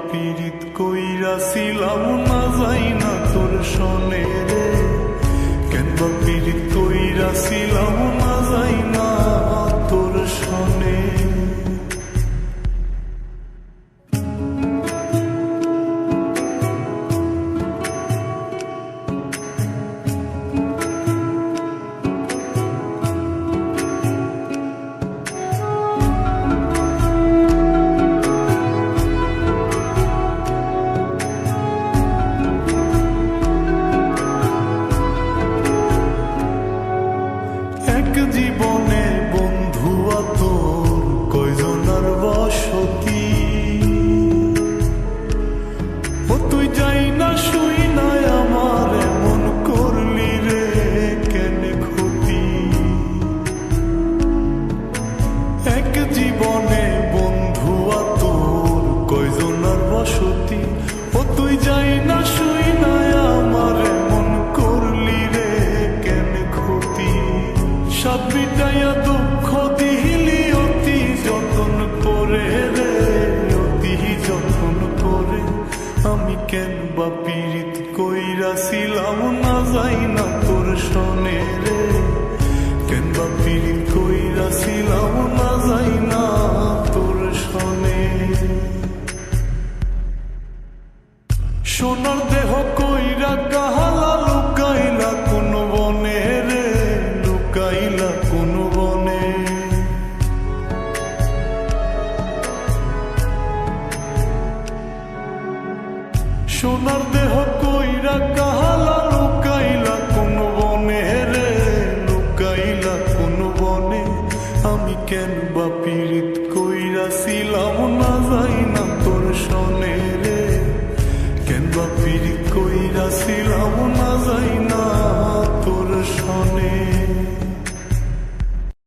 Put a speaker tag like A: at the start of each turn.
A: পীড়িত কইরাছিলাম না যাই না তোর সনে রে, কেন বা পীড়িত কইরাছিলাম না যাই না তোর সনে। জীবনে বন্ধু তোর কয়জনার বসতি, ও তুই যাই না শুই না আমার এমন করলি রে কেন ক্ষতি। এক জীবনে বন্ধু তোর কয়জনার বসতি, ও তুই যাই না শুই না আমার এমন করলি রে কেন ক্ষতি। সব বিটাইয়া দুঃখ দিলি অতি যতন করে রে, অতি যতন করে। আমি কেন বা পীড়িত কইরাছিলাম না যাই না তোর সনে রে, কেন বা পীড়িত কইরাছিলাম না যাই না তোর সনে। সোনার দেহ কইরা কাহালা লুকাইলা কোন বনে রে, লুকাইলা কোন বনে। সোনার দেহ কইরা কাহালা লুকাইলা কোন বনে রে, লুকাইলা কোন বনে। আমি কেন বা পীড়িত কইরাছিলাম না যাই না তোর সনে রে, কেন বা পীড়িত কইরাছিলাম